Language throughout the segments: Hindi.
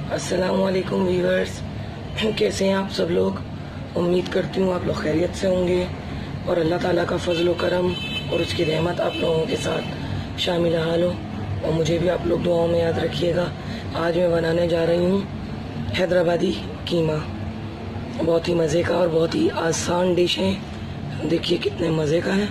अस्सलाम वालेकुम व्यूअर्स, कैसे हैं आप सब लोग। उम्मीद करती हूँ आप लोग खैरियत से होंगे और अल्लाह ताला का फजल व करम और उसकी रहमत आप लोगों के साथ शामिल हाल हो और मुझे भी आप लोग दुआओं में याद रखिएगा। आज मैं बनाने जा रही हूँ हैदराबादी कीमा। बहुत ही मज़े का और बहुत ही आसान डिश है। देखिए कितने मज़े का है।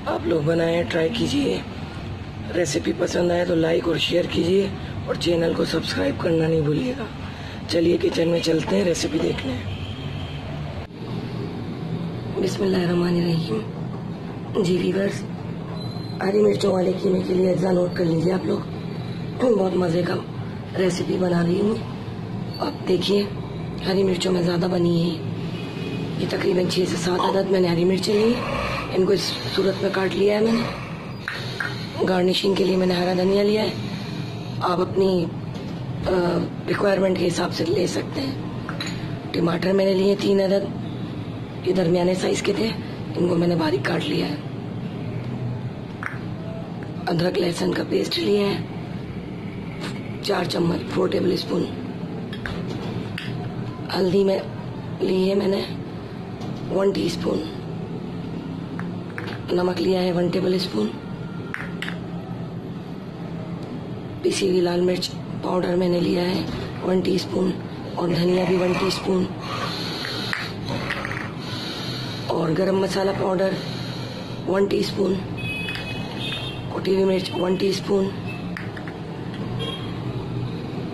आप लोग बनाएं, ट्राई कीजिए। रेसिपी पसंद आए तो लाइक और शेयर कीजिए और चैनल को सब्सक्राइब करना नहीं भूलिएगा। चलिए किचन में चलते हैं रेसिपी देखने। बिस्मिल्लाहिर्रहमानिर्रहीम। जी व्यूअर्स, हरी मिर्चों वाले कीमे के लिए अज्जा नोट कर लीजिए आप लोग। बहुत मज़े का रेसिपी बना रही हूँ। अब देखिए हरी मिर्चों में ज़्यादा बनी है। ये तकरीबन 6 से 7 अदद मैंने हरी मिर्चें ली। इनको इस सूरत में काट लिया है मैंने। गार्निशिंग के लिए मैंने हरा धनिया लिया है। आप अपनी रिक्वायरमेंट के हिसाब से ले सकते हैं। टमाटर मैंने लिए 3 अदद, ये दरमियाने साइज के थे। इनको मैंने बारीक काट लिया है। अदरक लहसुन का पेस्ट लिया है 4 चम्मच 4 टेबल स्पून। हल्दी में ली है मैंने 1 टीस्पून। नमक लिया है 1 टेबल स्पून। पिसी हुई लाल मिर्च पाउडर मैंने लिया है 1 टीस्पून और धनिया भी 1 टीस्पून और गरम मसाला पाउडर 1 टीस्पून। कुटी हुई मिर्च 1 टीस्पून।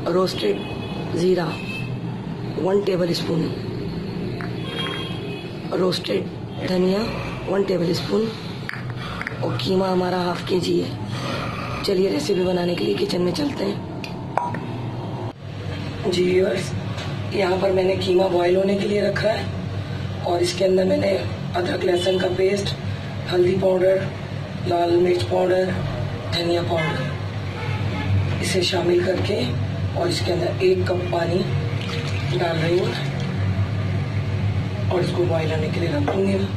रोस्टेड ज़ीरा 1 टेबल स्पून। रोस्टेड धनिया 1 टेबल स्पून और कीमा हमारा हाफ केजी है। चलिए रेसिपी बनाने के लिए किचन में चलते हैं। जी व्यूअर्स, यहाँ पर मैंने कीमा बॉईल होने के लिए रखा है और इसके अंदर मैंने अदरक लहसुन का पेस्ट, हल्दी पाउडर, लाल मिर्च पाउडर, धनिया पाउडर इसे शामिल करके और इसके अंदर 1 कप पानी डाल रही हूँ और इसको बॉईल होने के लिए रख दूँगी मैं।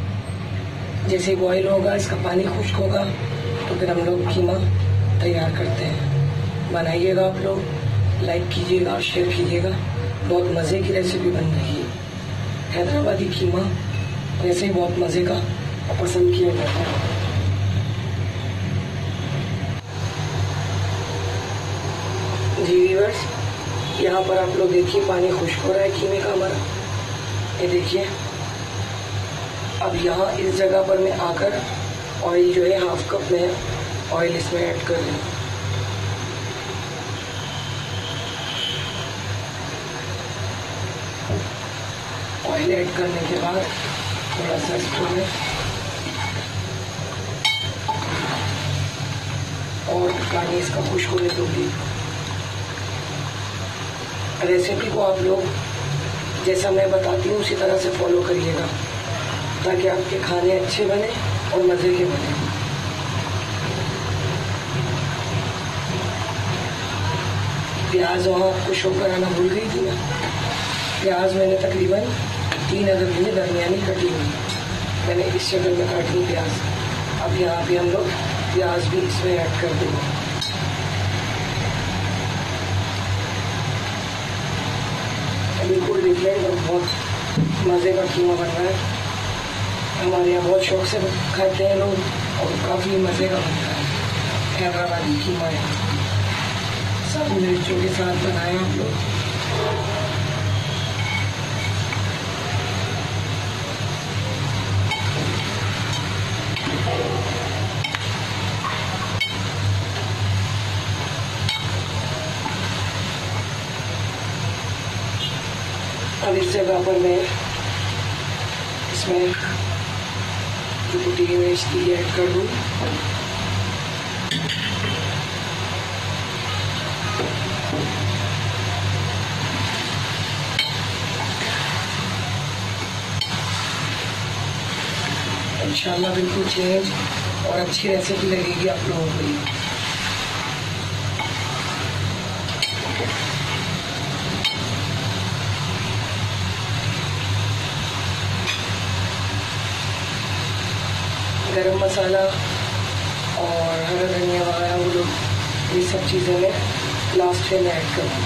जैसे ही बॉईल होगा, इसका पानी खुश्क होगा तो फिर हम लोग कीमा तैयार करते हैं। बनाइएगा आप लोग, लाइक कीजिएगा और शेयर कीजिएगा। बहुत मज़े की रेसिपी बन रही है। हैदराबादी कीमा वैसे ही बहुत मज़े का और पसंद किया जाता है। जी व्यूअर्स, यहाँ पर आप लोग देखिए पानी खुश्क हो रहा है कीमे का हमारा। ये देखिए। अब यहाँ इस जगह पर मैं आकर ऑयल जो है 1/2 कप में ऑयल इसमें ऐड कर रही हूँ। ऑयल ऐड करने के बाद थोड़ा सा स्टोव में और पानी इसका खुश्क होने दूंगी। रेसिपी को आप लोग जैसा मैं बताती हूँ उसी तरह से फॉलो करिएगा ताकि आपके खाने अच्छे बने और मज़े के बने। प्याज वहाँ आपको शो कराना भूल गई थी मैं। प्याज मैंने तकरीबन 3 अदद लिए, दरमियानी कटी हुई मैंने इस शक्ल में काटी प्याज। अब यहाँ पे हम लोग प्याज भी इसमें ऐड कर देंगे। बिल्कुल डिफरेंट और बहुत मज़े का कीमा बन रहा है। हमारे यहाँ बहुत शौक से खाते हैं लोग और काफ़ी मज़े का बनता है। हैदराबादी कीमा है, सब मिर्चों के साथ बनाए हम लोग। अब इस जगह पर मैं इसमें जो कुटी हुई मिर्च थी ऐड कर दूँ। इंशाल्लाह बिल्कुल चेंज और अच्छी रेसिपी लगेगी आप लोगों को ये। गरम मसाला और हरा धनिया वगैरह वो लोग ये सब चीज़ें मैं लास्ट में ऐड करूँगी।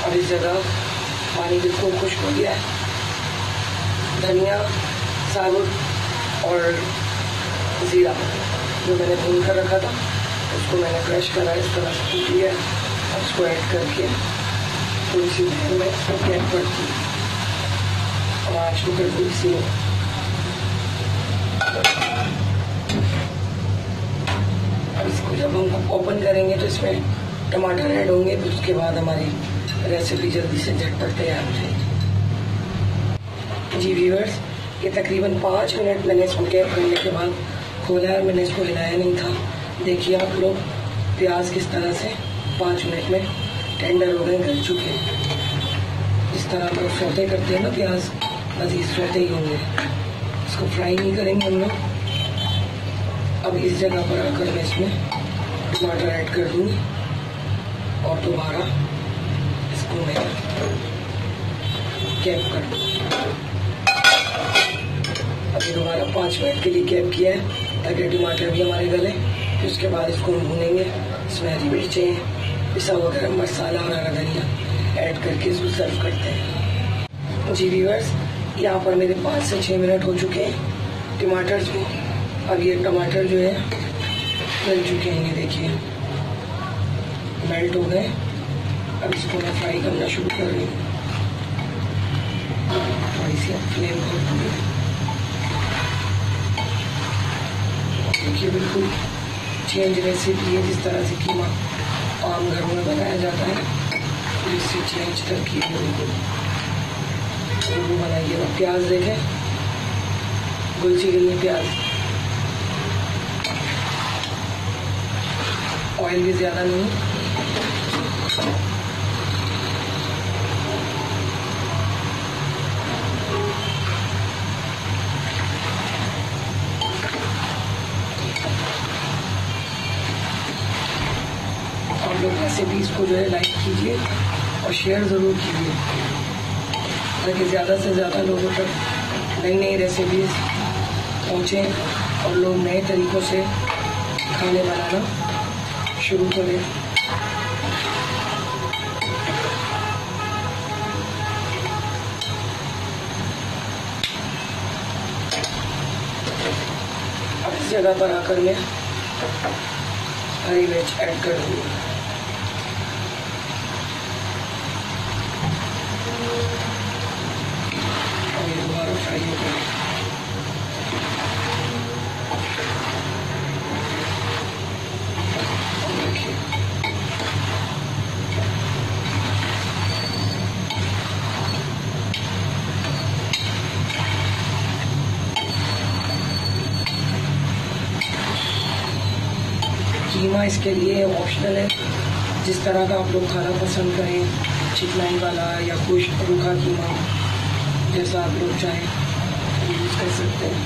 अब इस जगह पानी बिल्कुल खुश्क हो गया है। धनिया साबुत और ज़ीरा जो मैंने भून कर रखा था उसको मैंने क्रश करा, इस तरह से कूट लिया। अब उसको ऐड करके थोड़ी सी देर में इसको कैप करती हूँ और आँच को कर थोड़ी सी। अब इसको जब हम ओपन करेंगे तो इसमें टमाटर ऐड होंगे, तो उसके बाद हमारी रेसिपी जल्दी से झटपट तैयार हो जाएगी। जी व्यूअर्स, ये तकरीबन 5 मिनट मैंने इसको कैप करने के बाद खोला है। मैंने इसको हिलाया नहीं था। देखिए आप लोग प्याज किस तरह से 5 मिनट में टेंडर हो गए, गल चुके हैं। इस तरह लोग सौते करते हैं ना प्याज, मज़ीद सौते ही होंगे, इसको फ्राई नहीं करेंगे हम लोग। अब इस जगह पर आकर मैं इसमें टमाटर ऐड कर दूँगी और दोबारा इसको मैं कैप कर दूँ। अभी दोबारा 5 मिनट के लिए कैप किया है ताकि टमाटर भी हमारे गले। फिर उसके बाद इसको हम भूनेंगे। इसमें हरी मिर्चें, पिसा हुआ गरम मसाला और हरा धनिया ऐड करके इसको सर्व करते हैं। जी व्यूअर्स, यहाँ पर मेरे 5 से 6 मिनट हो चुके हैं टमाटर को। अब ये टमाटर जो है गल चुके हैं, ये देखिए मेल्ट हो गए। अब इसको मैं फ्राई करना शुरू कर रही हूँ। थोड़ी सी फ्लेम कर दूँगी। देखिए बिल्कुल चेंज रेसिपी है, जिस तरह से कीमा आम घरों में बनाया जाता है, तो इससे चेंज तरकीब है बिल्कुल। वो बनाइए। अब प्याज देखें, गुलची गई है प्याज। ऑयल भी ज़्यादा नहीं। आप लोग रेसिपीज़ को जो है लाइक कीजिए और शेयर ज़रूर कीजिए ताकि ज़्यादा से ज़्यादा लोगों तक नई नई रेसिपीज़ पहुँचें और लोग नए तरीक़ों से खाने बनाना शुरू करें। अब इस जगह पर आकर मैं हरी मिर्च ऐड कर दूँगी। और ये दोबारा फ्राई हो गया। कीमा इसके लिए ऑप्शनल है, जिस तरह का आप लोग खाना पसंद करें, चिकनाई वाला या कुछ रूखा कीमा, जैसा आप लोग चाहें यूज़ कर सकते हैं।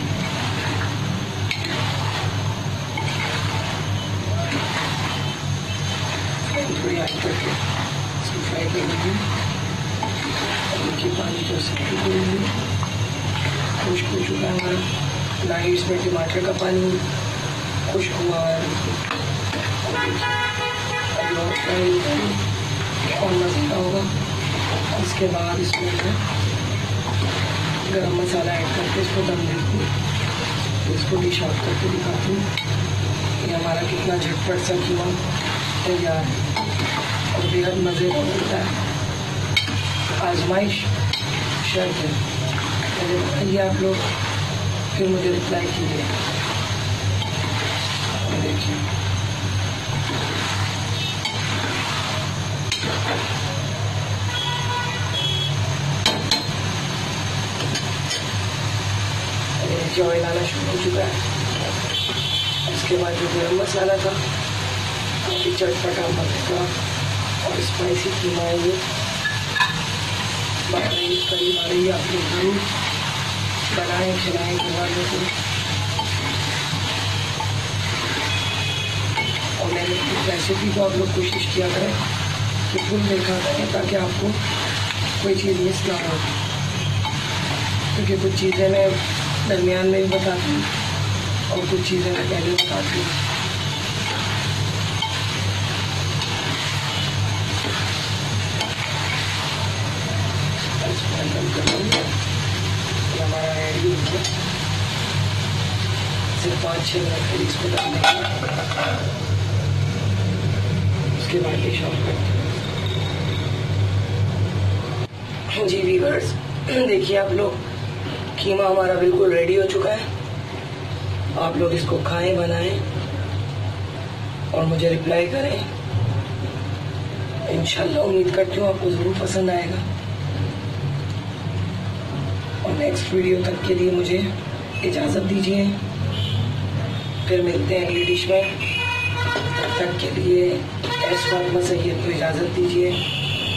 थोड़ी ऐड करके इसको फ्राई कर लेंगे। देखिए पानी को सेट कर लेंगे। खुश्क हो चुका है हमारा, ना ही इसमें टमाटर का पानी खुश्क हुआ है। अभी और फ्राई और मसाला होगा। इसके बाद इसमें मैं गरम मसाला ऐड करके इसको दम देती हूँ। तो इसको डिश आउट करके दिखाती हूँ। ये हमारा कितना झटपट सा कीमा तैयार है और बेहद मज़ेदार होता है। आजमाइश शर्त है। मुझे बताइए आप लोग, फिर मुझे रिप्लाई कीजिए। देखिए ऑयल आना शुरू हो चुका है। इसके बाद जो गरम मसाला था, काफ़ी चटपटा मक्का और स्पाइसी कीमा है ये। बाकी करीब आ रही है, आप लोग जरूर बनाएं, खिलाएँ घर वालों को। और मेरे रेसिपी को आप लोग कोशिश किया करें कि फुल देखा करें ताकि आपको कोई चीज़ मिस ना हो, क्योंकि कुछ चीज़ें मैं दरमियान में भी बताती हूँ और कुछ चीज़ें मैं पहले बताती हूँ। 5-6 मिनट के लिए इसको दम देंगे, उसके बाद डिश ऑफ करते हैं। जी व्यूअर्स, देखिए आप लोग, कीमा हमारा बिल्कुल रेडी हो चुका है। आप लोग इसको खाएं, बनाएं और मुझे रिप्लाई करें। इंशाल्लाह उम्मीद करती हूँ आपको ज़रूर पसंद आएगा। और नेक्स्ट वीडियो तक के लिए मुझे इजाज़त दीजिए, फिर मिलते हैं अगली डिश में। तब तक के लिए एस फातिमा सैयद को इजाज़त दीजिए।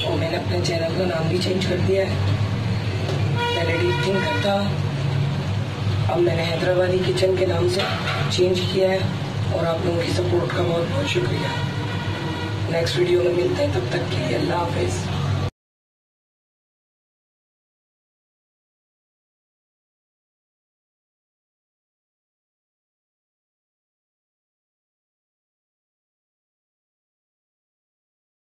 और मैंने अपने चैनल का नाम भी चेंज कर दिया है, पहले डीप थिंकर था, अब मैंने हैदराबादी किचन के नाम से चेंज किया है। और आप लोगों की सपोर्ट का बहुत बहुत शुक्रिया। नेक्स्ट वीडियो में मिलते हैं, तब तक के लिए अल्लाह हाफिज़।